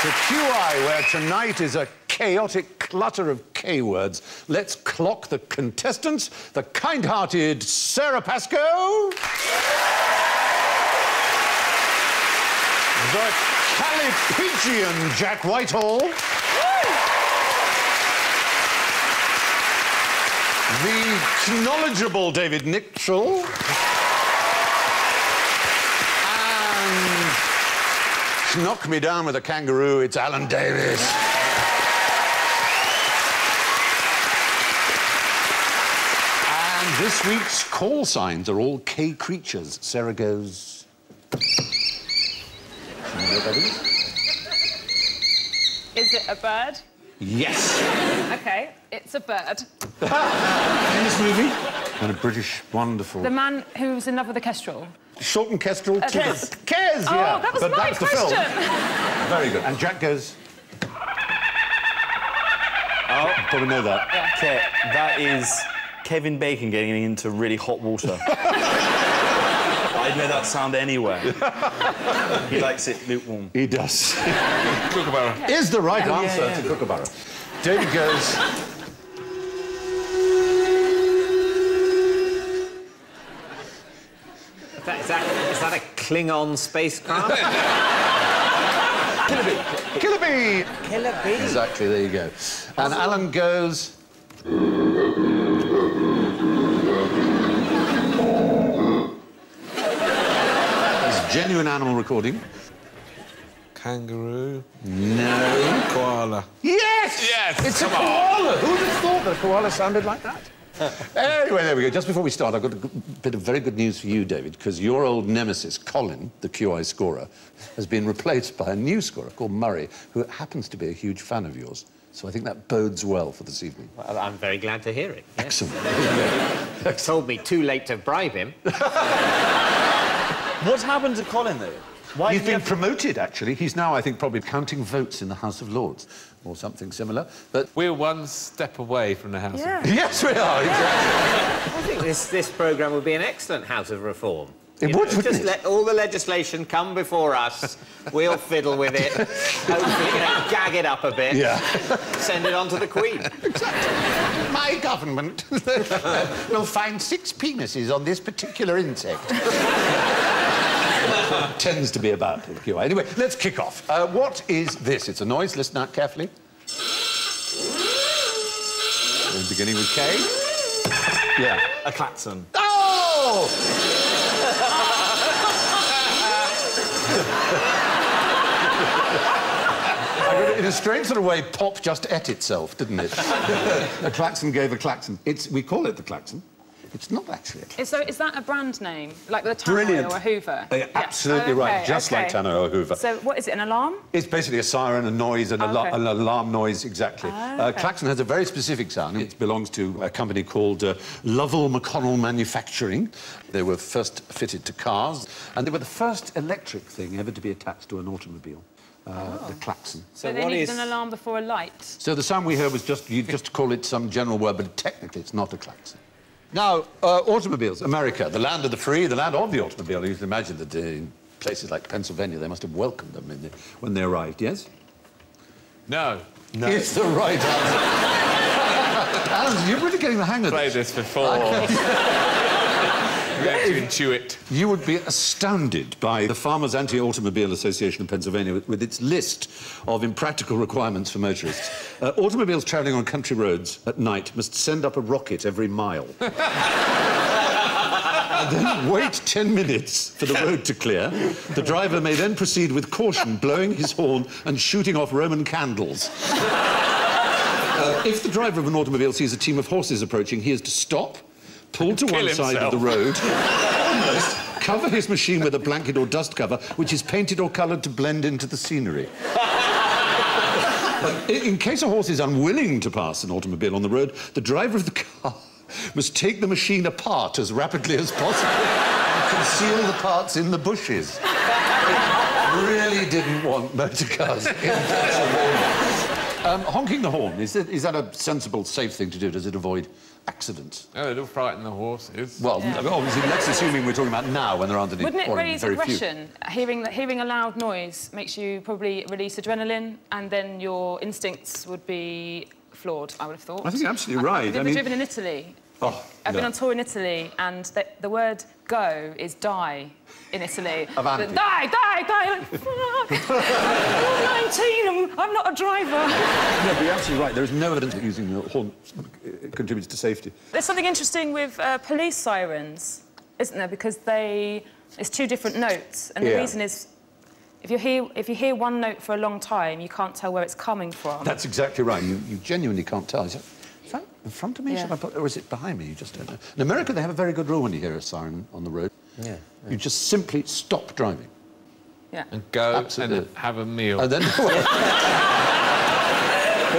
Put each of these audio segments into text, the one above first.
To QI, where tonight is a chaotic clutter of K-words. Let's clock the contestants. The kind-hearted Sarah Pascoe. The Calipigian Jack Whitehall. The knowledgeable David Mitchell. Knock me down with a kangaroo, it's Alan Davis. And this week's call signs are all K creatures. Sarah goes... Is it a bird? Yes. OK, it's a bird. In this movie? And a British wonderful... The man who's in love with a kestrel. Short and kestrel. Kes. Kes, yeah. Oh, that was but my that's question. The film. Very good. And Jack goes... Oh, probably know that. Yeah. Okay, that is Kevin Bacon getting into really hot water. I'd know that sound anywhere. He likes it lukewarm. He does. Kookaburra. Is the right answer to Kookaburra. David goes... Is that a Klingon spacecraft? Killer bee. Killer bee. Killer bee. Exactly, there you go. And Alan goes... It's genuine animal recording. Kangaroo. No. Koala. Yes! Yes! It's a koala! Who'd have thought that a koala sounded like that? Anyway, there we go. Just before we start, I've got a bit of very good news for you, David, because your old nemesis, Colin, the QI scorer, has been replaced by a new scorer called Murray, who happens to be a huge fan of yours. So I think that bodes well for this evening. Well, I'm very glad to hear it. Yes. Excellent. Told me too late to bribe him. What's happened to Colin, though? Why He's been promoted, actually. He's now, I think, probably counting votes in the House of Lords or something similar. But we're one step away from the House of Lords. Yes, we are, exactly. I think this programme would be an excellent House of Reform. It would, wouldn't just it? let all the legislation come before us. We'll fiddle with it. Hopefully, gag it up a bit. Yeah. Send it on to the Queen. Exactly. My government will find 6 penises on this particular insect. Tends to be about the QI. Anyway, let's kick off. What is this? It's a noise. Listen out carefully. We're beginning with K. Yeah. A klaxon. Oh! In a strange sort of way, pop just ate itself, didn't it? A klaxon gave a klaxon. We call it the klaxon. It's not actually a klaxon. So is that a brand name? Like the Tannoy or a Hoover? Yeah, absolutely right. Just like Tannoy or Hoover. So what is it, an alarm? It's basically a siren, a noise, an alarm noise, exactly. Klaxon has a very specific sound. It belongs to a company called Lovell McConnell Manufacturing. They were first fitted to cars, and they were the first electric thing ever to be attached to an automobile. The klaxon. So they needed an alarm before a light? So the sound we heard was just call it some general word, but technically it's not a klaxon. Now, automobiles, America, the land of the free, the land of the automobile. You can imagine that in places like Pennsylvania, they must have welcomed them when they arrived, yes? No. No. It's the right answer. Alan, you're really getting the hang of this. Played this before. You have to intuit. You would be astounded by the Farmers Anti-Automobile Association of Pennsylvania with its list of impractical requirements for motorists. Automobiles travelling on country roads at night must send up a rocket every mile. And then wait 10 minutes for the road to clear. The driver may then proceed with caution, blowing his horn and shooting off Roman candles. If the driver of an automobile sees a team of horses approaching, he is to stop, pull to one side of the road, almost cover his machine with a blanket or dust cover, which is painted or coloured to blend into the scenery. In case a horse is unwilling to pass an automobile on the road, the driver of the car must take the machine apart as rapidly as possible and conceal the parts in the bushes. It really didn't want motor cars in Pennsylvania. Honking the horn, is that a sensible, safe thing to do? Does it avoid accidents? Oh, it'll frighten the horses. Well, obviously, let's assume we're talking about now when there aren't any. Wouldn't it raise very aggression? Hearing a loud noise makes you probably release adrenaline, and then your instincts would be flawed, I would have thought. I think you're absolutely right. Have you ever driven in Italy? Oh, I've been on tour in Italy, and the word go is die in Italy. Avanti. Die! Like, fuck! I'm 19, I'm not a driver. No, but you're absolutely right. There is no evidence that using the horn contributes to safety. There's something interesting with police sirens, isn't there? Because it's two different notes, and the reason is if you hear one note for a long time, you can't tell where it's coming from. That's exactly right. You genuinely can't tell. Is that in front of me? Yeah. Or is it behind me? You just don't know. In America, they have a very good rule when you hear a siren on the road. Yeah. You just simply stop driving. Yeah. And go Absolutely. and have a meal. And then... But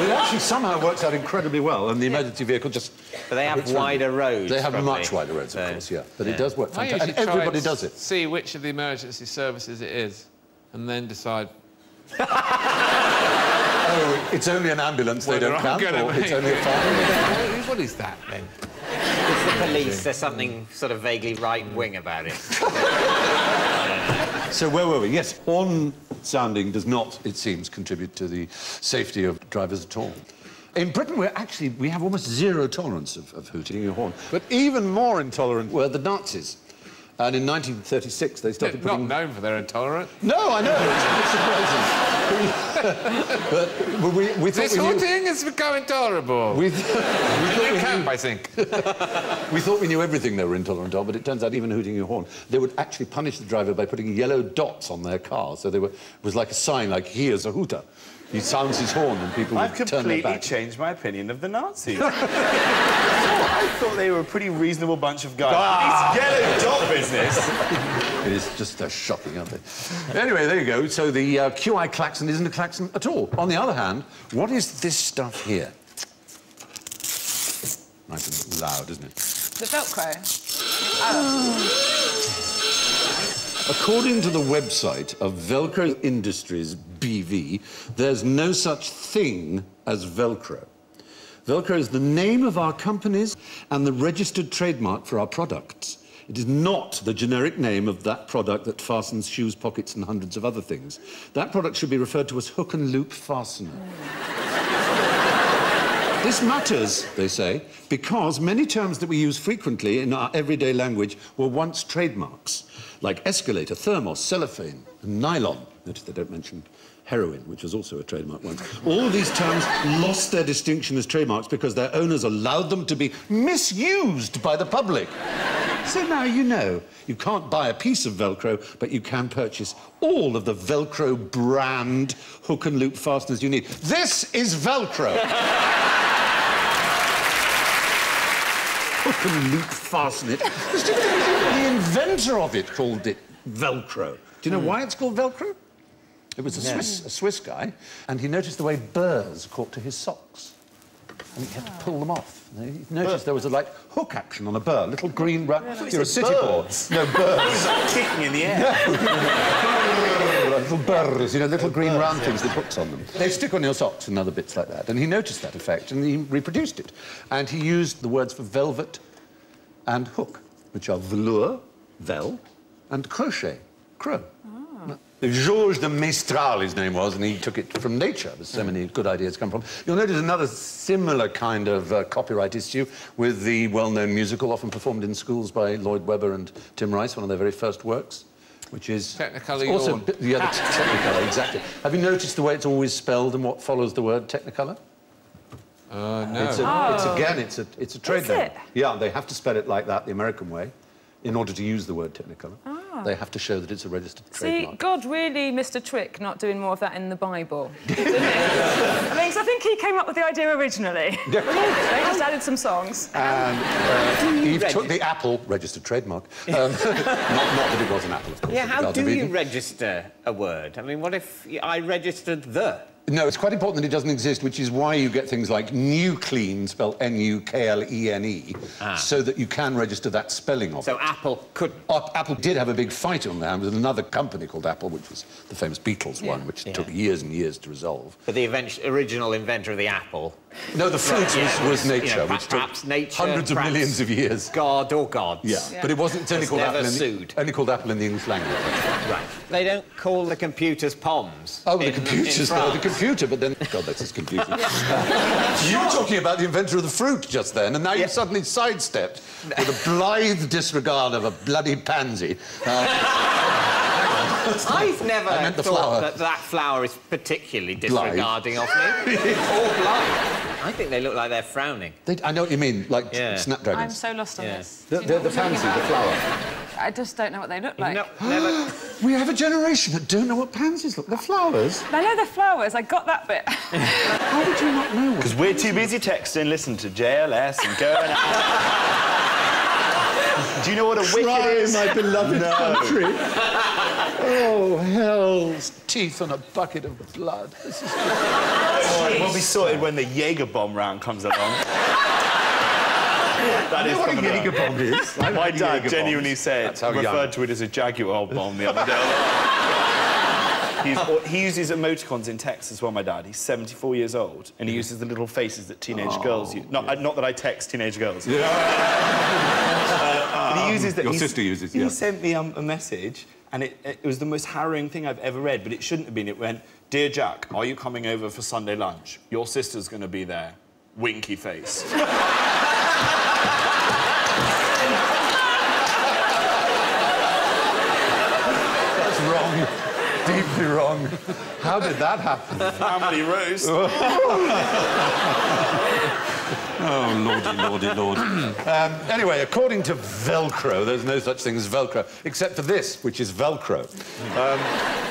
it actually somehow works out incredibly well, and the emergency vehicle just... But they have wider roads. They have much wider roads, of course, yeah. But it does work fantastic. And everybody does it. See which of the emergency services it is, and then decide... Oh, it's only an ambulance they don't count for. It's only a fire. What is that, then? It's the police. There's something sort of vaguely right-wing about it. So where were we? Yes, horn sounding does not, it seems, contribute to the safety of drivers at all. In Britain, we have almost zero tolerance of hooting a horn. But even more intolerant were the Nazis. And in 1936, they started putting... Not known for their intolerance. No, I know. It's surprising. but we thought this whole thing has become intolerable. We thought I think. We thought we knew everything they were intolerant of, but it turns out even hooting your horn, they would actually punish the driver by putting yellow dots on their car. So it was like a sign, like, here's a hooter. He sounds his horn and people would turn their back. I've completely changed my opinion of the Nazis. I thought they were a pretty reasonable bunch of guys. This yellow dot business. It is just shocking, aren't they? Anyway, there you go. So the QI klaxon isn't a klaxon at all. On the other hand, what is this stuff here? Nice and loud, isn't it? The Velcro. According to the website of Velcro Industries BV, there's no such thing as Velcro. Velcro is the name of our companies and the registered trademark for our products. It is not the generic name of that product that fastens shoes, pockets, and hundreds of other things. That product should be referred to as hook and loop fastener. This matters, they say, because many terms that we use frequently in our everyday language were once trademarks, like escalator, thermos, cellophane, and nylon. Notice they don't mention heroin, which was also a trademark once. All these terms lost their distinction as trademarks because their owners allowed them to be misused by the public. So now you know. You can't buy a piece of Velcro, but you can purchase all of the Velcro brand hook and loop fasteners you need. This is Velcro. Hook and loop fasten it. The inventor of it called it Velcro. Do you know why it's called Velcro? It was a Swiss guy, and he noticed the way burrs caught to his socks. And he had to pull them off. He noticed there was a, hook action on a burr, little green... You're a city boy. No, burrs. Kicking in the air. Little burrs, little green round things with hooks on them. They stick on your socks and other bits like that. And he noticed that effect, and he reproduced it. And he used the words for velvet and hook, which are velour, vel, and crochet, crow. Georges de Mestral, his name was, and he took it from nature. There's so many good ideas come from. You'll notice another similar kind of copyright issue with the well-known musical, often performed in schools by Lloyd Webber and Tim Rice, one of their very first works, which is... Technicolor also, yeah, Technicolor, exactly. Have you noticed the way it's always spelled and what follows the word Technicolor? No. It's a trade name. Yeah, they have to spell it like that, the American way, in order to use the word Technicolor. They have to show that it's a registered See, trademark. God really missed a trick not doing more of that in the Bible. Didn't he? I mean, 'cause I think he came up with the idea originally. They just added some songs. And Eve took the apple, registered trademark. Not that it was an apple, of course. Yeah, in the how Garden do of you Eden. register a word? I mean, what if I registered the? No, it's quite important that it doesn't exist, which is why you get things like Nuclean, spelled N-U-K-L-E-N-E, so that you can register that spelling of it. So Apple could... Apple did have a big fight on that with another company called Apple, which was the famous Beatles one, which took years and years to resolve. But the original inventor of the apple... No, the fruit was nature, you know, which took perhaps nature, hundreds of millions of years. God or gods. Yeah, but it wasn't. It's only Was called never Apple. sued. Only called Apple in the English language. Right. They don't call the computers POMs. Oh, the computers. No, the computer, but then... God, that's his computer. You were talking about the inventor of the fruit just then, and now you've suddenly sidestepped with a blithe disregard of a bloody pansy. I've never thought that flower is particularly disregarding of me. Or blind. I think they look like they're frowning. I know what you mean, like snapdragons. I'm so lost on this. The pansy, the flower. I just don't know what they look like. No, never... We have a generation that don't know what pansies look like. They're flowers. I know they're flowers. I got that bit. How did you not know? Because we're too busy texting, listening to JLS and going out. Do you know what a wicket is? my beloved country. Oh, hell's teeth on a bucket of blood. This is... We'll be sorted when the Jaeger bomb round comes along. That is coming Jaeger bomb is. My dad genuinely said, referred to it as a Jaguar bomb the other day. He uses emoticons in text as well, my dad. He's 74 years old, and he uses the little faces that teenage girls use. Not that I text teenage girls. Yeah. But he uses that. Your sister uses, He sent me a message, and it was the most harrowing thing I've ever read, but it shouldn't have been. It went, "Dear Jack, are you coming over for Sunday lunch? Your sister's going to be there. Winky face." That's wrong. Deeply wrong. How did that happen? Family roast. Oh, lordy, lord. Anyway, according to Velcro, there's no such thing as Velcro, except for this, which is Velcro.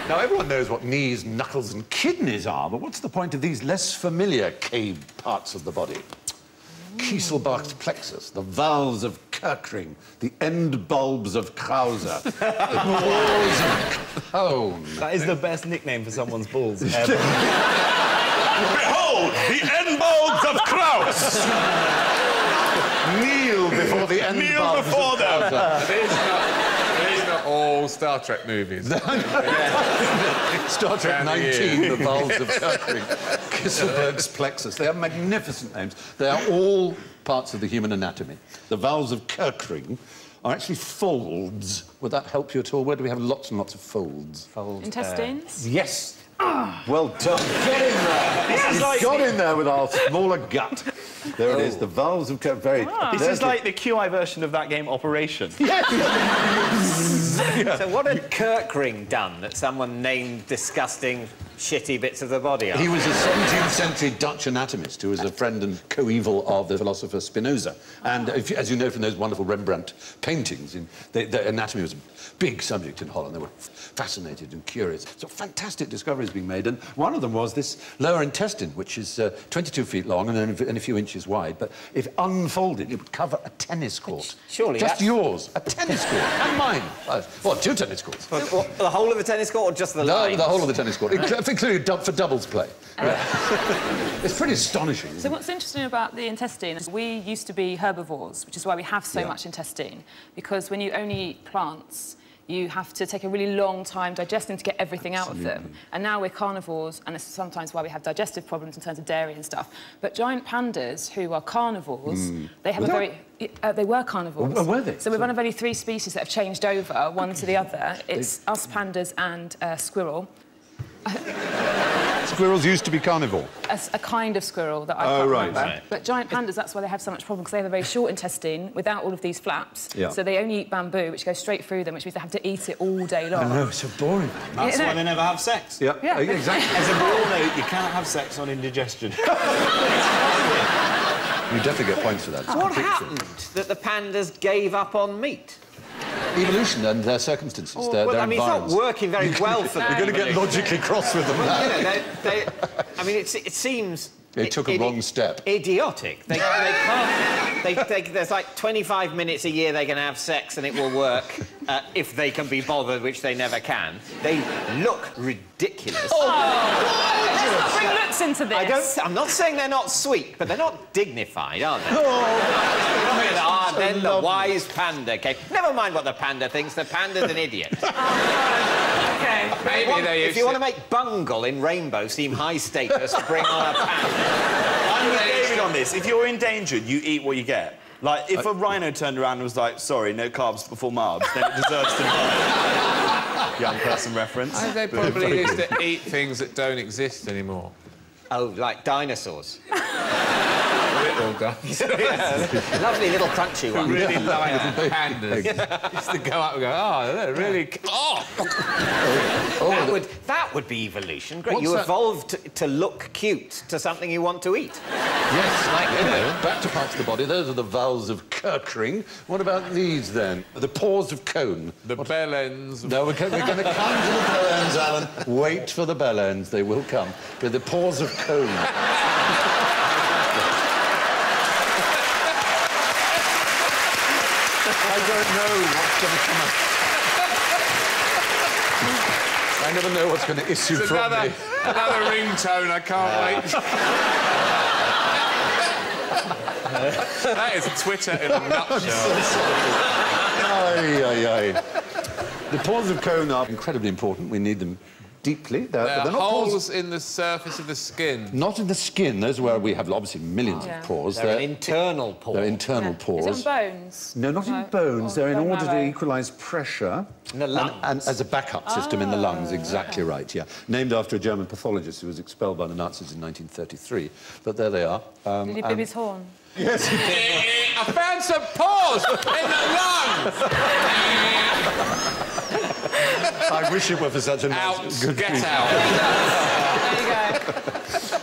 Now, everyone knows what knees, knuckles and kidneys are, but what's the point of these less familiar cave parts of the body? Kieselbach's plexus, the valves of Kirkring, the end bulbs of Krauser, the balls of Cone. That is the best nickname for someone's balls ever. Behold, the end bulbs of Kraus! Kneel before the end Kneel bulbs before of them. Krauser. These are all Star Trek movies. Star Trek 19, the valves of Kirkring, Kieselberg's plexus. They have magnificent names. They are all parts of the human anatomy. The valves of Kirkring are actually folds. Would that help you at all? Where do we have lots and lots of folds? Intestines? Yes. Well done. Get in there. He's got in there with our smaller gut. There it is, the valves of Kirkring. This is like the QI version of that game, Operation. So what had Kirkring done that someone named disgusting, shitty bits of the body after? He was a 17th century Dutch anatomist who was a friend and co-eval of the philosopher Spinoza. And as you know from those wonderful Rembrandt paintings, the anatomy was a big subject in Holland. They were fascinated and curious. So fantastic discoveries being made. And one of them was this lower intestine, which is 22 feet long and a few inches wide. But if unfolded, it would cover a tennis court. Surely just that's... yours. A tennis court. And mine. Well, 2 tennis courts. What, the whole of the tennis court or just the lines? The whole of the tennis court, including for doubles play. It's pretty astonishing. So what's interesting about the intestine is we used to be herbivores, which is why we have so much intestine, because when you only eat plants, you have to take a really long time digesting to get everything out of them. And now we're carnivores, and it's sometimes why we have digestive problems in terms of dairy and stuff. But giant pandas, who are carnivores, they have they were carnivores. Were they? So we're one of only 3 species that have changed over, one to the other. It's us pandas and squirrel. Squirrels used to be carnivore. A kind of squirrel that I can't remember. But giant pandas, that's why they have so much problem, because they have a very short intestine without all of these flaps. So they only eat bamboo, which goes straight through them, which means they have to eat it all day long. I know, it's so boring. That's why they never have sex. Yeah, exactly. As a rule, though, you cannot have sex on indigestion. You definitely get points for that. So what happened that the pandas gave up on meat? evolution and their circumstances, their I mean, it's not environments. working very well for them. You're going to get logically cross with them now. You know, I mean, it seems... They took a wrong step. Idiotic. They can't... there's like 25 minutes a year they can have sex and it will work if they can be bothered, which they never can. They look ridiculous. Let's not bring looks into this. I'm not saying they're not sweet, but they're not dignified, are they? Then the wise panda came. Never mind what the panda thinks. The panda's an idiot. OK. If you want to make bungle in Rainbow seem high status, bring on a panda. I'm with David on this. If you're endangered, you eat what you get. Like, if a rhino turned around and was like, sorry, no carbs before marbs, then it deserves to die. Young person reference. They probably used to eat things that don't exist anymore. Oh, like dinosaurs. Little guys. Lovely little crunchy one. Really light pandas. Used to go up and go, oh, they're really... Oh! That would be evolution. Great. You evolved to look cute to something you want to eat. Yes, like, you know, back to parts of the body. Those are the valves of Kirkring. What about these, then? The pores of Cone. The bell ends. No, we're going to come to the bell ends, Alan. Wait for the bell ends. They will come. But the pores of Cone. I don't know what's going to come up. I never know what's going to issue it's from another, me. Another ringtone, I can't wait. That is Twitter in a nutshell. Aye, aye, aye. The pores of Cone are incredibly important. We need them deeply. They're not holes pores in the surface of the skin. Not in the skin. Those are where we have obviously millions of pores. They're an internal pore. They're internal pores. Is it on bones? No, not in bones. They're in order to equalise pressure. In the lungs. And as a backup system in the lungs, exactly right, yeah. Named after a German pathologist who was expelled by the Nazis in 1933. But there they are. Did he bib his horn? Yes. I found some pores in the lungs! I wish it were for such a nice, good Get reason. out. There you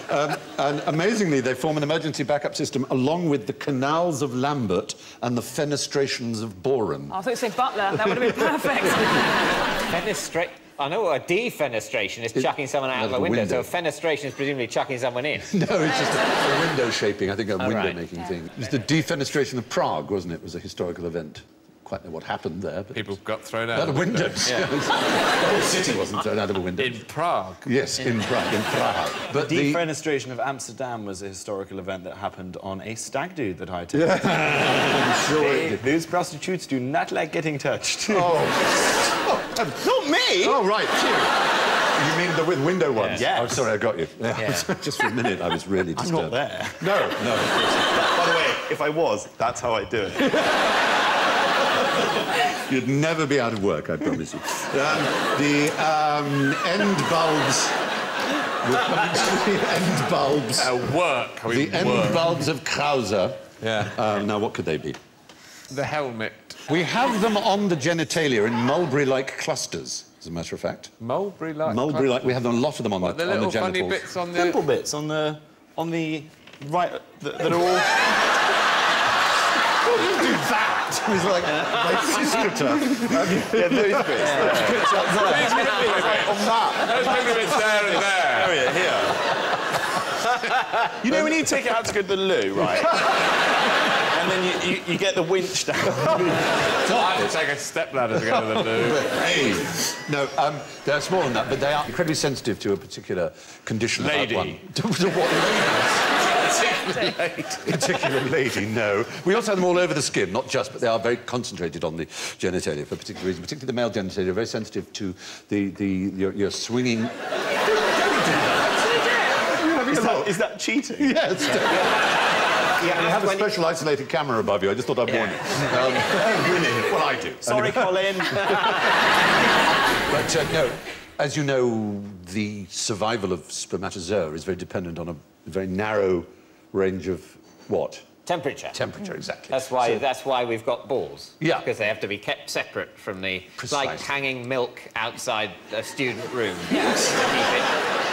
go. And amazingly, they form an emergency backup system along with the canals of Lambert and the fenestrations of Boron. Oh, I thought you said butler. That would have been perfect. I know what a defenestration is chucking someone out of a window, so a fenestration is presumably chucking someone in. No, it's just a window shaping, I think a window-making thing. It was the defenestration of Prague, wasn't it? It was a historical event. Quite know what happened there, but... People got thrown out of windows. Yeah. The whole city wasn't thrown out of a window. In Prague? Yes, in Prague. But the defenestration of Amsterdam was a historical event that happened on a stag do that I attended. Yeah. I'm sure it did. Those prostitutes do not like getting touched. Oh. Not me! Oh, right. You mean the with window ones? Yeah. Oh, sorry, I got you. Yeah. Just for a minute, I was really disturbed. I'm not there. No, no. By the way, if I was, that's how I do it. You'd never be out of work, I promise you. The end bulbs... the end bulbs... work. The end bulbs of Krauser. Yeah. Now, what could they be? The helmet. We have them on the genitalia in mulberry-like clusters, as a matter of fact. Mulberry-like? Mulberry-like. We have a lot of them on the genitals. Funny bits on the... Pimple bits on the right that are all... Don't do that! It's like my sister. Yeah, those bits. On that. Those pimple bits there and there. Here. You know when you take it out to go to the loo, right? And then you get the winch down. I have to take a stepladder to go to the loo. Hey. No, they're smaller than that, but they are incredibly sensitive to a particular condition. Lady. To what lady? Particular lady, no. We also have them all over the skin, not just, but they are very concentrated on the genitalia for a particular reason. Particularly the male genitalia are very sensitive to your swinging... Is that cheating? Yes. Yeah, and I have a special isolated camera above you. I just thought I'd warn you. Really? Well, I do. Sorry, Colin. But, no, as you know, the survival of spermatozoa is very dependent on a very narrow range of what? Temperature. Temperature, exactly. That's why we've got balls. Yeah. Because they have to be kept separate from the... It's like hanging milk outside a student room. Yes. To keep it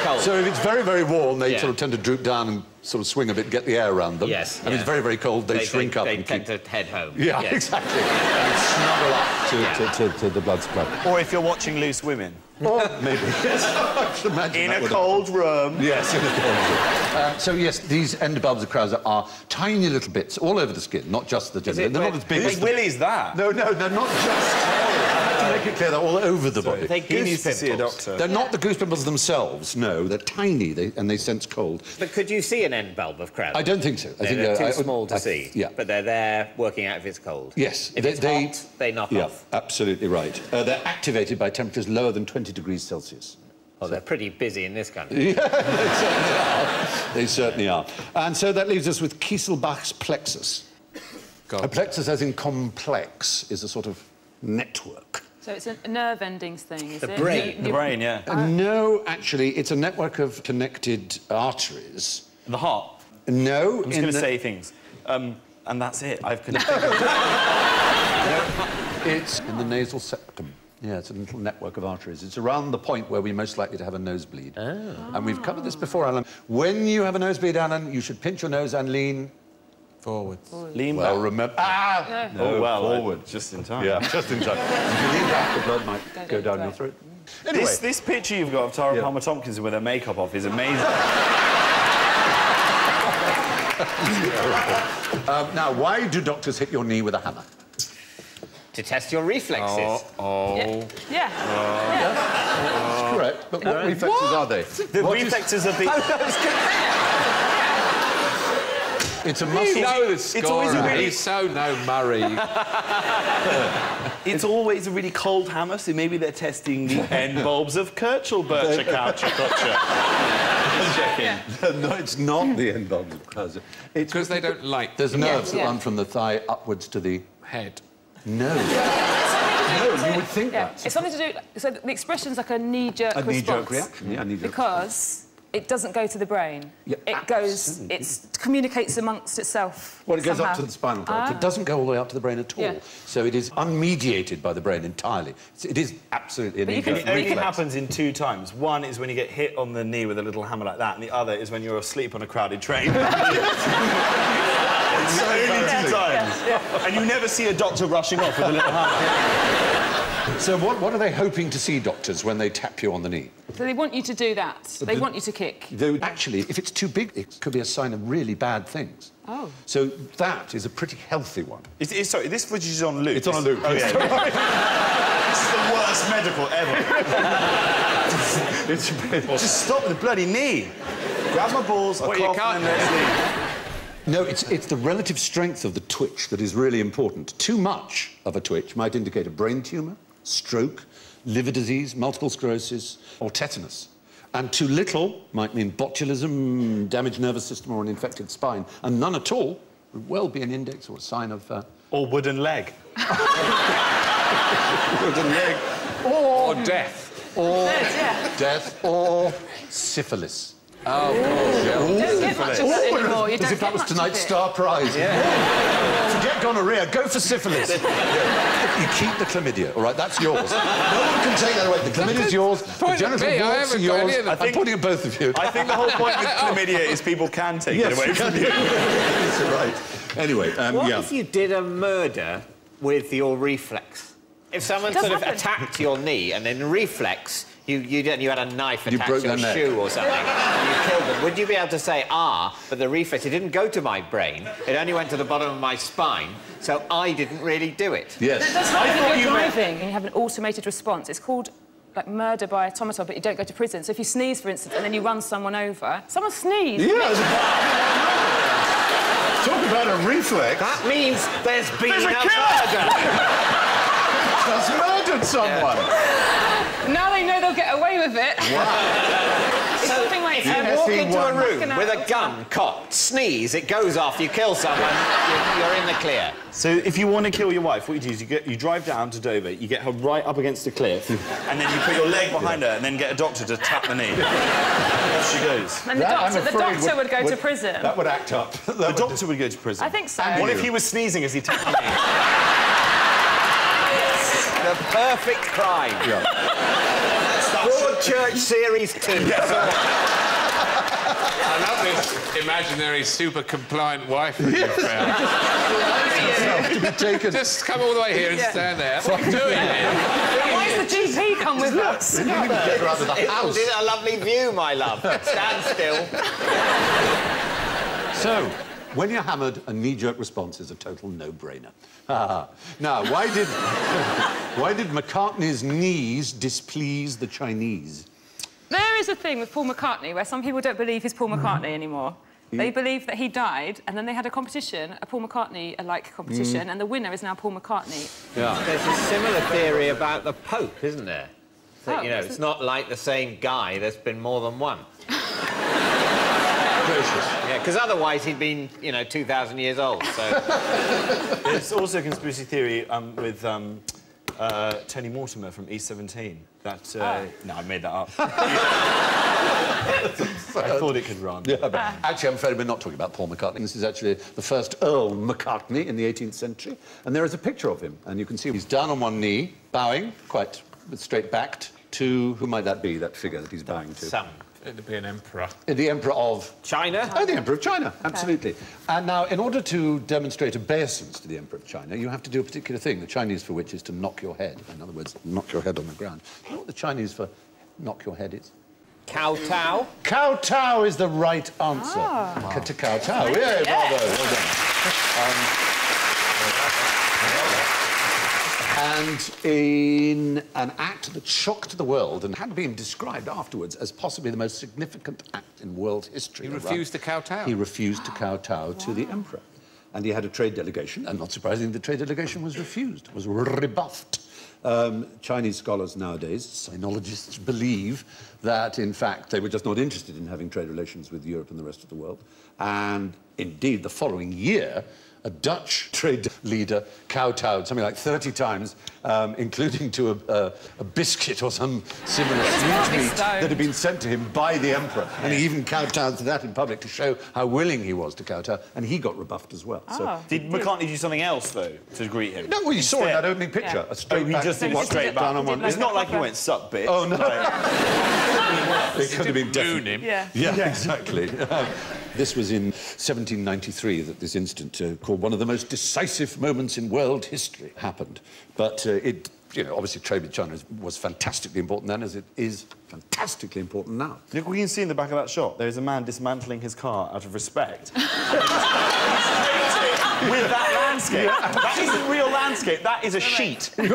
cold. So if it's very, very warm, they sort of tend to droop down and sort of swing a bit, get the air around them. Yes. And it's very, very cold, they shrink up. They tend to head home. Yeah, exactly. And snuggle up to the blood supply. Or if you're watching Loose Women. Or maybe, yes. I should imagine In that a cold room. Yes, in a cold room. So, yes, these end bulbs of Krauser are tiny little bits all over the skin, not just the genital. They're not as big as... Whose willy's that? No, they're not just... I have to make it clear, they're all over the body. They He needs to see a doctor. They're not the goose pimples themselves, no. They're tiny, and they sense cold. But could you see an end bulb of Krauser? I don't think so. I think they're too small to see. Yeah. But they're there working out if it's cold. Yes. If it's hot, they knock off. Absolutely right. They're activated by temperatures lower than 20 degrees Celsius. Oh, they're pretty busy in this country. Yeah, they certainly are. They certainly are. And so that leaves us with Kieselbach's plexus. A plexus, as in complex, is a sort of network. So it's a nerve endings thing, is it? The brain. The brain, yeah. No, actually, it's a network of connected arteries. The heart. No. I'm just going to say things. And that's it. I've connected. It's in the nasal septum. Yeah, it's a little network of arteries. It's around the point where we're most likely to have a nosebleed. Oh. And we've covered this before, Alan. When you have a nosebleed, Alan, you should pinch your nose and lean... Forwards. Lean back. Well, remember... Ah! No, well, forward. Just in time. Yeah, just in time. If you lean back, the blood might go down your throat. Anyway. This picture you've got of Tara Palmer Tompkinson with her makeup off is amazing. Now, why do doctors hit your knee with a hammer? To test your reflexes. Yeah. That's correct. But what reflexes are they? The reflexes of the... It's a muscle... You know the scorer. It's always a really... He's so no Murray. It's always a really cold hammer, so maybe they're testing the end bulbs of Kirchel-Bircher Coucher. Checking. No, it's not the end bulbs of Krauser. It's Because they don't like... There's nerves that run from the thigh upwards to the... head. No. No, you would think that. It's something to do... So the expression's like a knee-jerk response. A knee-jerk reaction, yeah, a knee-jerk Because it doesn't go to the brain. Yeah, it goes... It communicates amongst itself. Well, it goes somehow. up to the spinal cord. It doesn't go all the way up to the brain at all. Yeah. So it is unmediated by the brain entirely. It is absolutely an It only happens in 2 times. One is when you get hit on the knee with a little hammer like that, and the other is when you're asleep on a crowded train. It's only 2 times. Yeah. And you never see a doctor rushing off with a little hammer. So what are they hoping to see, doctors, when they tap you on the knee? So they want you to do that. They want you to kick. Actually, if it's too big, it could be a sign of really bad things. Oh. So that is a pretty healthy one. Sorry, this footage is on loop. It's on a loop. Oh, yeah. This is the worst medical ever. Just stop the bloody knee. Grab my balls, I'll cough, and let's leave. No, it's the relative strength of the twitch that is really important. Too much of a twitch might indicate a brain tumour, stroke, liver disease, multiple sclerosis, or tetanus. And too little might mean botulism, damaged nervous system, or an infected spine. And none at all would well be an index or a sign of... Or wooden leg. Wooden leg. Or death. Or death. Or syphilis. Oh, of course, yeah. You don't get much of that anymore. You As don't if that get was much tonight's of it. star prize. Yeah. Forget gonorrhea, go for syphilis. You keep the chlamydia, all right? That's yours. No one can take that away. The chlamydia's yours, the genital warts are yours. I'm pointing at both of you. I think the whole point with chlamydia is people can take it away from you. That's right. Anyway, what if you did a murder with your reflex? If someone sort of attacked your knee and then reflex, you had a knife attached to your shoe or something, and you killed them, would you be able to say, but the reflex, it didn't go to my brain, it only went to the bottom of my spine, so I didn't really do it? Yes. That's like when you're driving and you have an automated response. It's called like murder by automaton, but you don't go to prison. So if you sneeze, for instance, and then you run someone over, someone sneezed. Yeah. Talk about a reflex. That means there's been a murder. That's murdered someone. Now they know they'll get away with it. Wow. It's something like you walk into a room with a gun, cocked, sneeze, it goes off, you kill someone, you're in the clear. So if you want to kill your wife, what you do is you drive down to Dover, you get her right up against a cliff, and then you put your leg behind her and then get a doctor to tap the knee. Off she goes. And the doctor would go to prison. That would act up. The doctor would go to prison. I think so. What if he was sneezing as he tapped the knee? The perfect crime. Yeah. Broadchurch Series 2. I love this imaginary super compliant wife that you found. To be taken. Just come all the way here and stand there. What are you doing here? Why does the GP come with us? Get her out of the house. Isn't it a lovely view, my love? Stand still. So, when you're hammered, a knee-jerk response is a total no-brainer. Now, why did McCartney's knees displease the Chinese? There is a thing with Paul McCartney where some people don't believe he's Paul McCartney anymore. They believe that he died, and then they had a competition, a Paul McCartney-alike competition, and the winner is now Paul McCartney. Yeah. There's a similar theory about the Pope, isn't there? That, you know, it's not like the same guy. There's been more than one. Yeah, because otherwise he'd been, you know, 2,000 years old, so... There's also a conspiracy theory with Tony Mortimer from E17. That... No, I made that up. I thought it could run. Yeah, but actually, I'm afraid we're not talking about Paul McCartney. This is actually the first Earl McCartney in the 18th century. And there is a picture of him, and you can see he's down on one knee, bowing, quite straight-backed, to... Who might that be, that figure that he's bowing to? Some. It'd be an emperor. The Emperor of... China? Oh, the Emperor of China, absolutely. And now, in order to demonstrate obeisance to the Emperor of China, you have to do a particular thing, the Chinese for which is to knock your head. In other words, knock your head on the ground. You know what the Chinese for knock your head is? Kowtow? Kowtow is the right answer. Oh. To kowtow. Yeah, bravo. Well done. And in an act that shocked the world and had been described afterwards as possibly the most significant act in world history. He refused to kowtow? He refused to kowtow to the emperor. And he had a trade delegation, and not surprisingly, the trade delegation was refused, was rebuffed. Chinese scholars nowadays, sinologists, believe that, in fact, they were just not interested in having trade relations with Europe and the rest of the world. And, indeed, the following year, a Dutch trade leader kowtowed something like 30 times, including to a biscuit or some similar sweetmeat that had been sent to him by the emperor. And he even kowtowed to that in public to show how willing he was to kowtow, and he got rebuffed as well. Oh. So, did McCartney do something else, though, to greet him? no, well, you saw in that opening picture. Yeah. A straight back, he just went straight back. Down on one. It's not like he went suck bitch. Oh, no. It could have been definitely. Yeah, exactly. This was in 1793 that this incident, called one of the most decisive moments in world history, happened. But it, you know, obviously trade with China was fantastically important then, as it is fantastically important now. Look, we can see in the back of that shot, there is a man dismantling his car out of respect. With that landscape. That isn't real landscape, that is a sheet. There's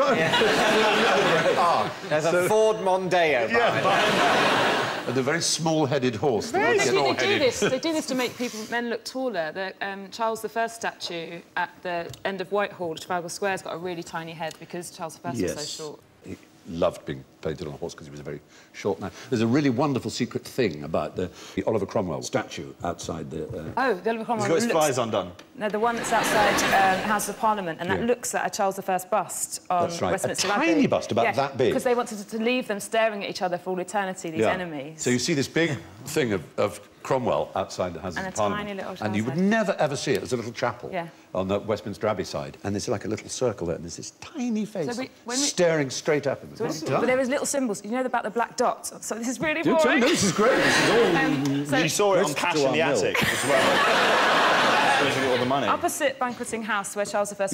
a Ford Mondeo behind. And a very small-headed horse. They do this. They do this to make men look taller. The Charles I statue at the end of Whitehall, Trafalgar Square's got a really tiny head because Charles I was so short. He loved being painted on a horse because he was a very short man. There's a really wonderful secret thing about the Oliver Cromwell statue outside the... Oh, the Oliver Cromwell. He's got his flies undone. No, the one that's outside House of Parliament, and that looks at a Charles I bust on Westminster Abbey. A tiny bust, about that big. Because they wanted to leave them staring at each other for all eternity, these enemies. So you see this big thing of Cromwell outside the House of Parliament. Tiny little and you would never, ever see it. There's a little chapel on the Westminster Abbey side, and there's like a little circle there, and there's this tiny face staring straight up at me. But there is little symbols. You know about the black dots? So this is really boring. No, this is great. This is all... You saw it on Cash in the Attic as well. All the money. Opposite Banqueting House, where Charles I was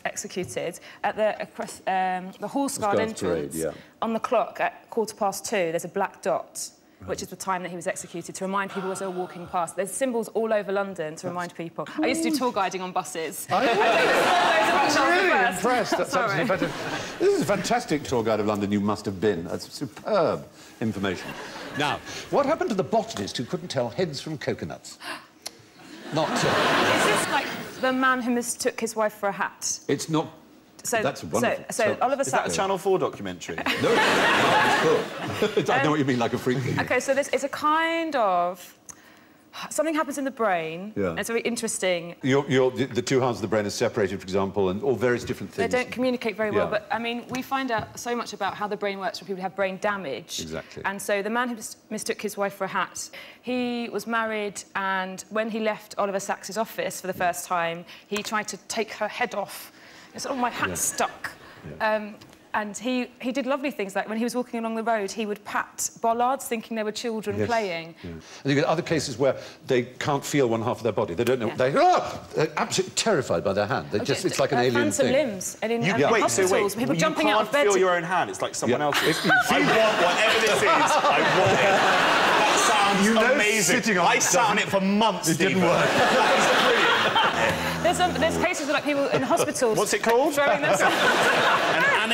executed, at the Horse Guard entrance, parade, on the clock at 2:15, there's a black dot, which is the time that he was executed, to remind people as they were walking past. There's symbols all over London to remind people. I used to do tour guiding on buses. I'm really impressed. That's absolutely fantastic. This is a fantastic tour guide of London you must have been. That's superb information. Now, what happened to the botanist who couldn't tell heads from coconuts? Not... Is this like the man who mistook his wife for a hat? It's not... So, that's wonderful. So Oliver Sacks... Is that a Channel 4 documentary? No, it's cool. I know what you mean, like a freak. OK, so this is a kind of... Something happens in the brain. Yeah. It's very interesting. The two halves of the brain are separated, for example, and all various different things. They don't communicate very well, but, I mean, we find out so much about how the brain works when people have brain damage. Exactly. And so the man who mistook his wife for a hat, he was married, and when he left Oliver Sacks's office for the first time, he tried to take her head off. It's sort of, my hat's stuck. And he did lovely things, like when he was walking along the road, he would pat bollards thinking they were children playing. Yeah. And you get other cases where they can't feel one half of their body. They don't know. They're absolutely terrified by their hand. It's like an alien thing. Limbs. And in wait, hospitals, people jumping out of bed. You can't feel your own hand. It's like someone else's. I want whatever this is. I want it. That sounds amazing. I sat on it for months. It didn't work. There's cases where like people in hospitals. What's it called? Throwing themselves. By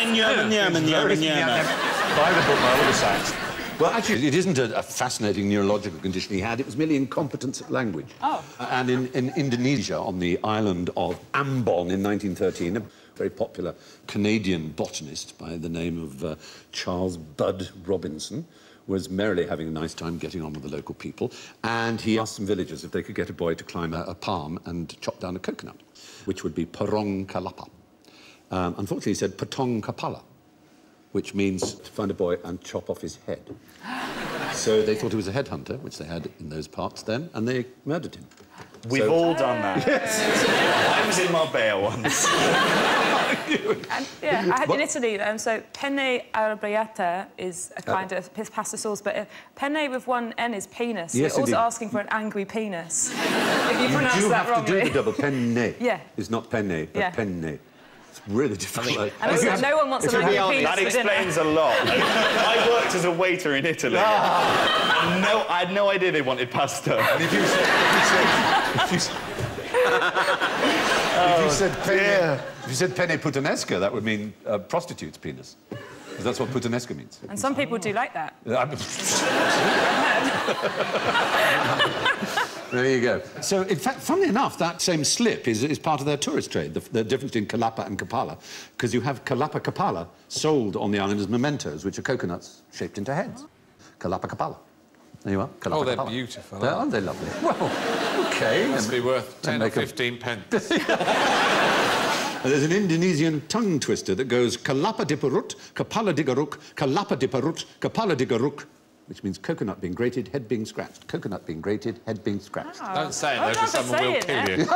the book by Oliver Sacks. Well, actually, it isn't a fascinating neurological condition he had. It was merely incompetence at language. Oh. And in Indonesia, on the island of Ambon in 1913, a very popular Canadian botanist by the name of Charles Budd Robinson was merrily having a nice time getting on with the local people, and he asked some villagers if they could get a boy to climb a palm and chop down a coconut, which would be Porong Kalapa. Unfortunately, he said Potong Kapala, which means to find a boy and chop off his head. So they thought he was a headhunter, which they had in those parts then, and they murdered him. We've all done that. Yes. I was in Marbella once. I had in Italy, so penne arrabbiata is a kind of pasta sauce, but penne with one N is penis. Yes, you're also asking for an angry penis. If you pronounce do that have wrongly. to do the double. Penne. Yeah. It's not penne, but penne. It's really difficult. And also, no one wants an angry penis That explains a lot. I worked as a waiter in Italy. I had no idea they wanted pasta. And if you said penne puttanesca, that would mean prostitute's penis. Because that's what puttanesca means. And some people do like that. There you go. So, in fact, funnily enough, that same slip is part of their tourist trade, the difference between Kalapa and Kapala, because you have Kalapa Kapala sold on the island as mementos, which are coconuts shaped into heads. Kalapa Kapala. There you are. Kalapa they're Kapala. beautiful. Aren't they lovely? Well, OK. Must be worth 10 or 15 pence. There's an Indonesian tongue twister that goes Kalapa Diparut, Kapala Digaruk, Kalapa Diparut, Kapala Digaruk, which means coconut being grated, head being scratched. Coconut being grated, head being scratched. Oh. Don't say it, though, because someone will kill you.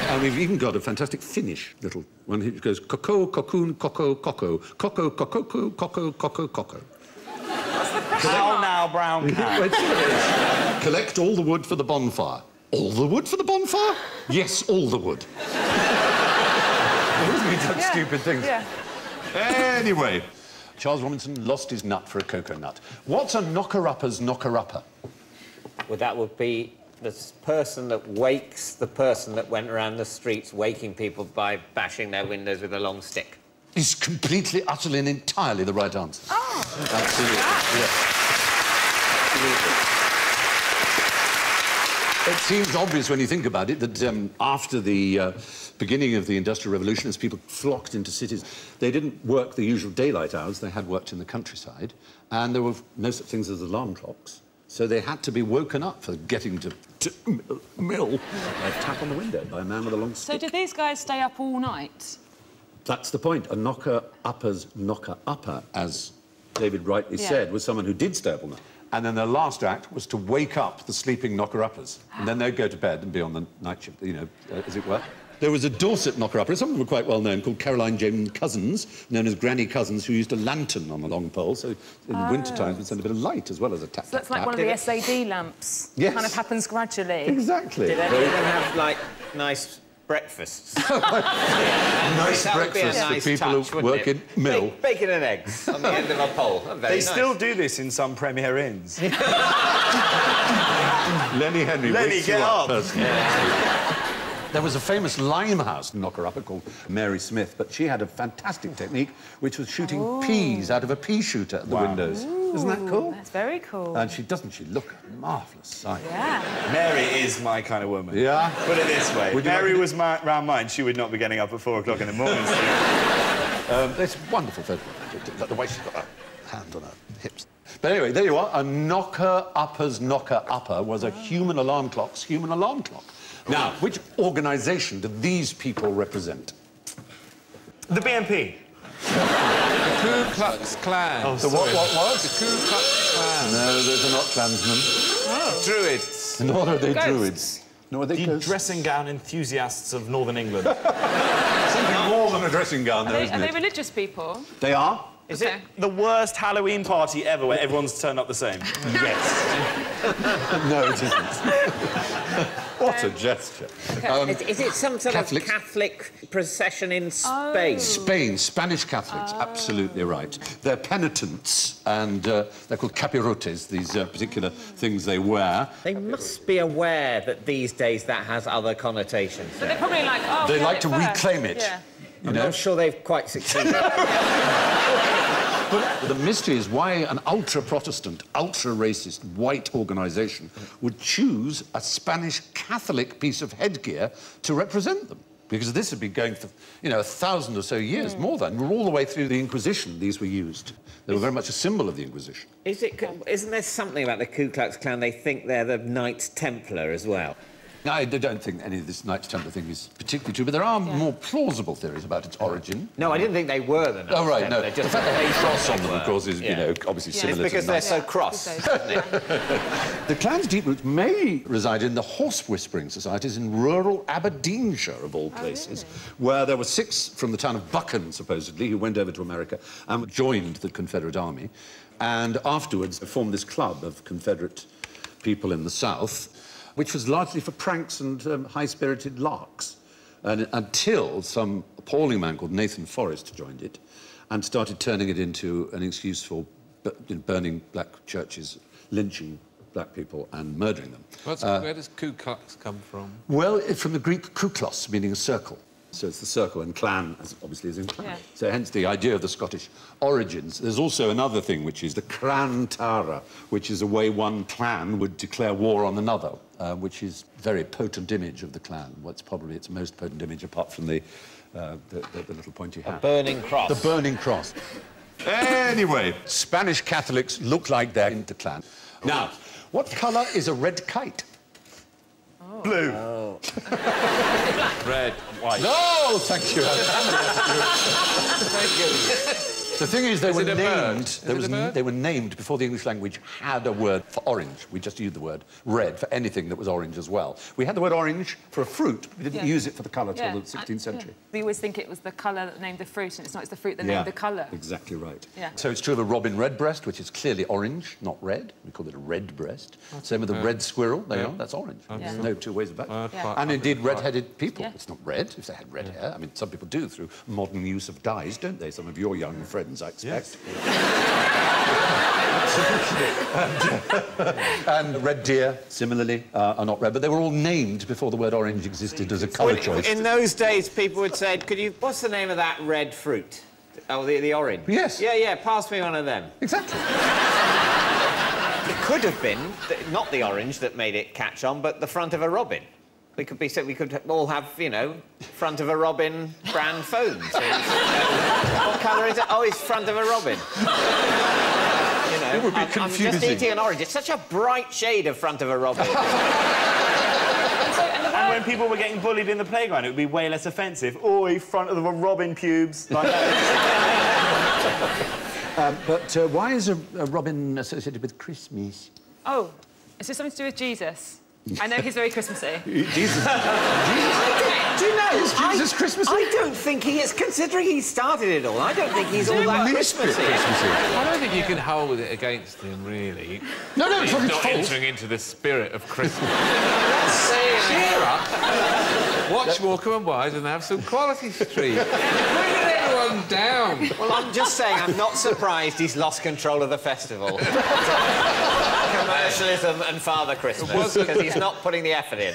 And we've even got a fantastic Finnish little one which goes koko, cocoon, koko, koko, koko, koko, koko, koko, koko. How now, brown cat? Collect all the wood for the bonfire. All the wood for the bonfire? Yes, all the wood. Always means such stupid things. Yeah. Anyway, Charles Robinson lost his nut for a cocoa nut. What's a knocker-upper's knocker-upper? Well, that would be the person that wakes the person that went around the streets waking people by bashing their windows with a long stick. Is completely, utterly and entirely the right answer. Oh. Absolutely. Yes. Absolutely. It seems obvious when you think about it that after the beginning of the Industrial Revolution, as people flocked into cities, they didn't work the usual daylight hours. They had worked in the countryside, and there were no such things as alarm clocks. So they had to be woken up for getting to mill a tap on the window by a man with a long stick. So did these guys stay up all night? That's the point. A knocker-upper's knocker-upper, as David rightly said, was someone who did stay up all night. And then their last act was to wake up the sleeping knocker-uppers. And then they'd go to bed and be on the night shift, you know, as it were. There was a Dorset knocker-upper, some of them were quite well known, called Caroline Jane Cousins, known as Granny Cousins, who used a lantern on a long pole, so in the winter times would send a bit of light as well as a tap. So that's like one of the SAD lamps. Yes. Kind of happens gradually. Exactly. Did any of them have, like, nice breakfasts? Nice breakfast for people who work in mill. Bacon and eggs on the end of a pole. They still do this in some Premier Inns. Lenny Henry. Lenny, get up! There was a famous Limehouse knocker-upper called Mary Smith, but she had a fantastic technique, which was shooting peas out of a pea shooter at the windows. Isn't that cool? That's very cool. And she look a marvellous sight. Yeah. Mary is my kind of woman. Yeah? Put it this way. Would If Mary was round mine, she would not be getting up at 4 o'clock in the morning. It's wonderful photograph. The way she's got her hand on her hips. But anyway, there you are. A knocker-upper's knocker-upper was a human alarm clock's human alarm clock. Now, which organisation do these people represent? The BNP. The Ku Klux Klan. Oh, the what? The Ku Klux Klan. No, those are not Klansmen. Oh. Druids. Nor are they Ghosts. Druids. Nor are they The ghosts. dressing gown enthusiasts of Northern England. Something more than a dressing gown, though, isn't it? Are they religious people? They are. Is it the worst Halloween party ever where everyone's turned up the same? Yes. No, it isn't. What a gesture. Okay. Is it some sort of Catholic procession in Spain? Spain, Spanish Catholics, absolutely right. They're penitents, and they're called capirotes, these particular things they wear. They must be aware that these days that has other connotations. But they're probably like, oh, they like to reclaim it. Yeah. I'm not sure they've quite succeeded. But the mystery is why an ultra-Protestant, ultra-racist, white organisation would choose a Spanish Catholic piece of headgear to represent them. Because this had been going for, 1,000 or so years, more than. All the way through the Inquisition, these were used. They were very much a symbol of the Inquisition. Isn't there something about the Ku Klux Klan? They think they're the Knights Templar as well. I don't think any of this Knights Templar thing is particularly true, but there are more plausible theories about its origin. No, I didn't think they were the Knights Templar. Oh, right, no. Just the fact that they cross on them, of course, is, obviously similar to... It's because they're so cross, isn't it? The Klan's deep roots may reside in the horse-whispering societies in rural Aberdeenshire, of all places, where there were 6 from the town of Buchan, supposedly, who went over to America and joined the Confederate Army, and afterwards formed this club of Confederate people in the South, which was largely for pranks and high-spirited larks, until some appalling man called Nathan Forrest joined it and started turning it into an excuse for burning black churches, lynching black people and murdering them. Where does Ku Klux come from? Well, it's from the Greek kuklos, meaning a circle. So it's the circle, and clan, obviously, is in clan. Yeah. So hence the idea of the Scottish origins. There's also another thing, which is the Cran Tara, which is a way one clan would declare war on another, which is a very potent image of the clan. What's probably its most potent image, apart from the little pointy hat. The burning cross. The burning cross. Anyway, Spanish Catholics look like they're into clan. Now, what colour is a red kite? Blue. Oh. Red, white. No, thank you. Thank you. The thing is, they were named before the English language had a word for orange. We just used the word red for anything that was orange as well. We had the word orange for a fruit. We didn't use it for the colour till the 16th century. We always think it was the colour that named the fruit, and it's not. It's the fruit that named the colour. Exactly right. Yeah. So it's true of a robin redbreast, which is clearly orange, not red. We call it a redbreast. Same with the red squirrel. There you are. That's orange. There's no two ways about it. And indeed, red-headed people. Yeah. It's not red if they had red hair. I mean, some people do through modern use of dyes, don't they? Some of your young friends, I expect. Yes. And red deer, similarly, are not red, but they were all named before the word orange existed as a colour choice. In those days, people would say, what's the name of that red fruit? Oh, the orange? Yes. Yeah, pass me one of them. Exactly. It could have been, not the orange that made it catch on, but the front of a robin. We could all have, front of a robin brand phones. What colour is it? Oh, it's front of a robin. It would be confusing. I'm just eating an orange. It's such a bright shade of front of a robin. And when people were getting bullied in the playground, it would be way less offensive. Oi, front of a robin pubes. Like that. But why is a robin associated with Christmas? Oh, is this something to do with Jesus? I know he's very Christmassy. Jesus. Do you know? Is Jesus Christmassy? I don't think he is, considering he started it all. I don't think he's all that Christmassy. I don't think you can hold it against him, really. No, it's not his not fault. entering into the spirit of Christmas. Cheer up. Watch Morecambe and Wise and have some Quality Street. Bring everyone down. Well, I'm just saying, I'm not surprised he's lost control of the festival. Commercialism and Father Christmas, because he's not putting the effort in.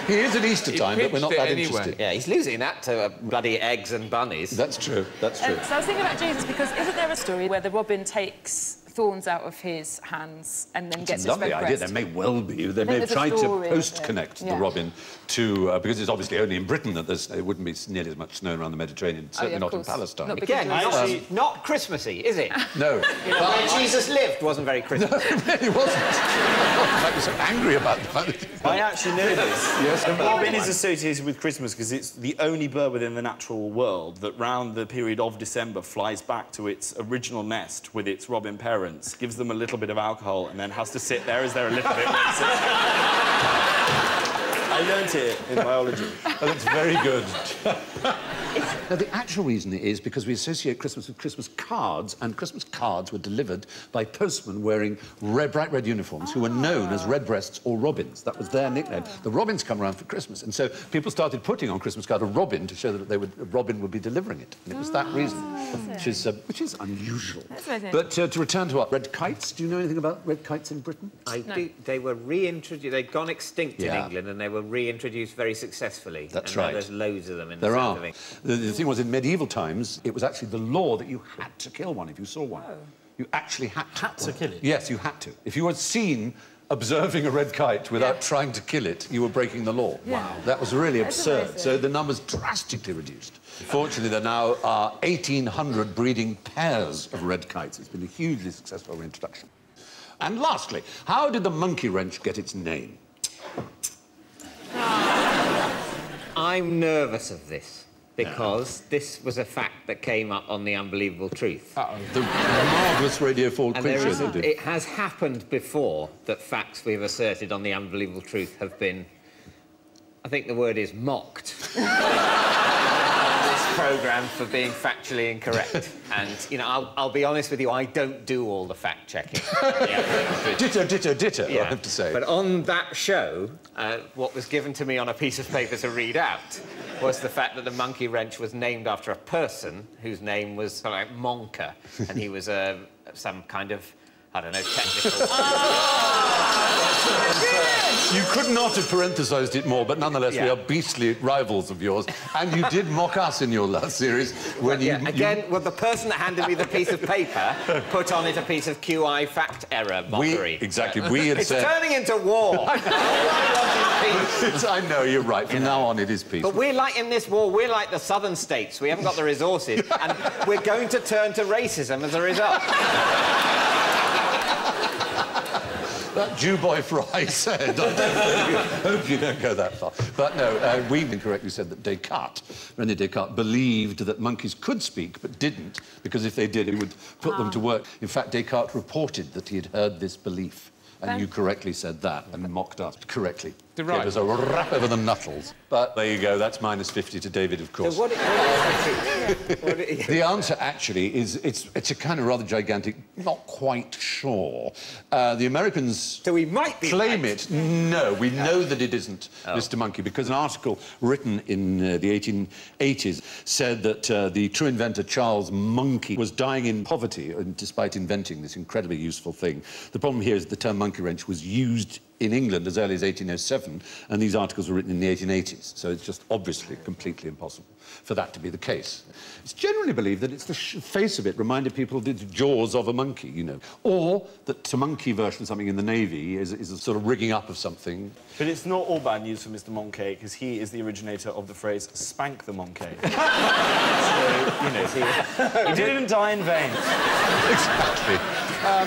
He is at Easter time, but we're not that interested. Yeah, he's losing that to bloody eggs and bunnies. That's true, that's true. So I was thinking about Jesus, because isn't there a story where the robin takes thorns out of his hands and then gets his red breast? Lovely idea. There may well be. They may have tried to post-connect the robin to... because it's obviously only in Britain that it wouldn't be nearly as much snow around the Mediterranean, certainly not in Palestine. Again, not Christmassy, is it? No. Where Jesus lived wasn't very Christmassy. No, it really wasn't. I might be so angry about that. I actually know this. Yes, the robin is associated with Christmas because it's the only bird within the natural world that round the period of December flies back to its original nest with its robin parents, gives them a little bit of alcohol and then has to sit there as they're a little bit racist. I learnt it in biology. That's very good. Now, the actual reason is because we associate Christmas with Christmas cards, and Christmas cards were delivered by postmen wearing bright red uniforms who were known as redbreasts or robins. That was their nickname. The robins come around for Christmas, and so people started putting on Christmas card a robin to show that a robin would be delivering it. And it was that reason, which is unusual. But to return to our red kites, do you know anything about red kites in Britain? I do. They were reintroduced. They'd gone extinct in England, and they were reintroduced very successfully. That's right. There's loads of them in the south of England. The thing was, in medieval times, it was actually the law that you had to kill one if you saw one. You actually had to kill it? Yes, you had to. If you were seen observing a red kite without trying to kill it, you were breaking the law. Wow. That was really absurd. So the numbers drastically reduced. Fortunately, there now are 1,800 breeding pairs of red kites. It's been a hugely successful reintroduction. And lastly, how did the monkey wrench get its name? I'm nervous of this, because this was a fact that came up on The Unbelievable Truth. The marvellous Radio 4 quiz show they did. It has happened before that facts we've asserted on The Unbelievable Truth have been, I think the word is mocked. Programme for being factually incorrect. And, you know, I'll be honest with you, I don't do all the fact-checking. Ditto, I have to say. But on that show, what was given to me on a piece of paper to read out was the fact that the monkey wrench was named after a person whose name was something like Monka, and he was some kind of, I don't know, technical... You could not have parenthesised it more, but nonetheless, we are beastly rivals of yours. And you did mock us in your last series when well, the person that handed me the piece of paper put on it a piece of QI fact error mockery. We had it's said... turning into war. I know, you're right. From now on, it is peaceful. But we're like, in this war, we're like the southern states. We haven't got the resources, and we're going to turn to racism as a result. That Jew boy Fry said. I hope you don't go that far. But no, we incorrectly said that Descartes, René Descartes, believed that monkeys could speak but didn't, because if they did, it would put them to work. In fact, Descartes reported that he had heard this belief, and you correctly said that and mocked us correctly. Right. Gave us a rap over the knuckles. But there you go, that's -50 to David, of course. So The answer, actually, is it's a kind of rather gigantic, not quite sure. The Americans so we might be claim right. it. No, we know that it isn't Mr. Monkey, because an article written in the 1880s said that the true inventor, Charles Monkey, was dying in poverty despite inventing this incredibly useful thing. The problem here is the term monkey wrench was used in England as early as 1807, and these articles were written in the 1880s, so it's just obviously completely impossible for that to be the case. It's generally believed that it's the face of it reminded people of the jaws of a monkey, you know, or that the monkey version of something in the Navy is a sort of rigging up of something. But it's not all bad news for Mr. Monkey, because he is the originator of the phrase "spank the monkey." So, you know, he didn't die in vain. Exactly.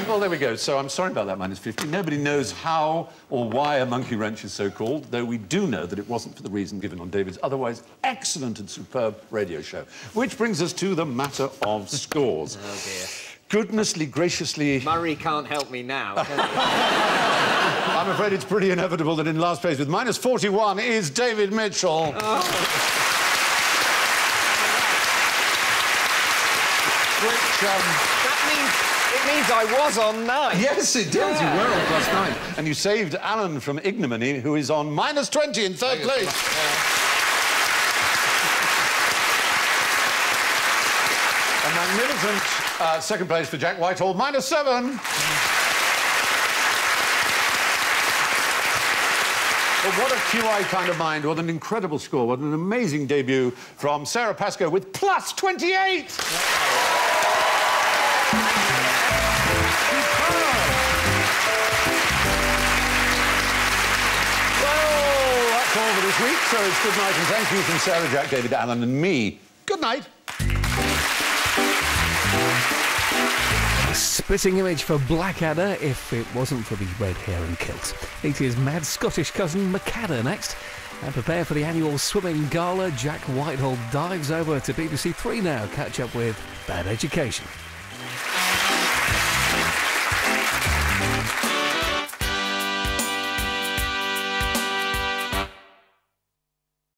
Well, there we go. So I'm sorry about that -50. Nobody knows how or why a monkey wrench is so called, though we do know that it wasn't for the reason given on David's otherwise excellent and superb radio show. Which brings us to the matter of scores. Oh, dear. Goodnessly, graciously... Murray can't help me now, can he? I'm afraid it's pretty inevitable that in last place with -41 is David Mitchell. Oh. Which, It means I was on 9. Yes, it does. You were on +9. And you saved Alan from ignominy, who is on -20 in third place. A magnificent second place for Jack Whitehall, -7. But what a QI kind of mind, what an incredible score, what an amazing debut from Sarah Pascoe with +28. That's all for this week, so it's good night and thank you from Sarah, Jack, David, Alan and me. Good night. A spitting image for Blackadder if it wasn't for the red hair and kilt. It is Mad Scottish cousin McAdder next. And prepare for the annual swimming gala. Jack Whitehall dives over to BBC 3 now. Catch up with Bad Education.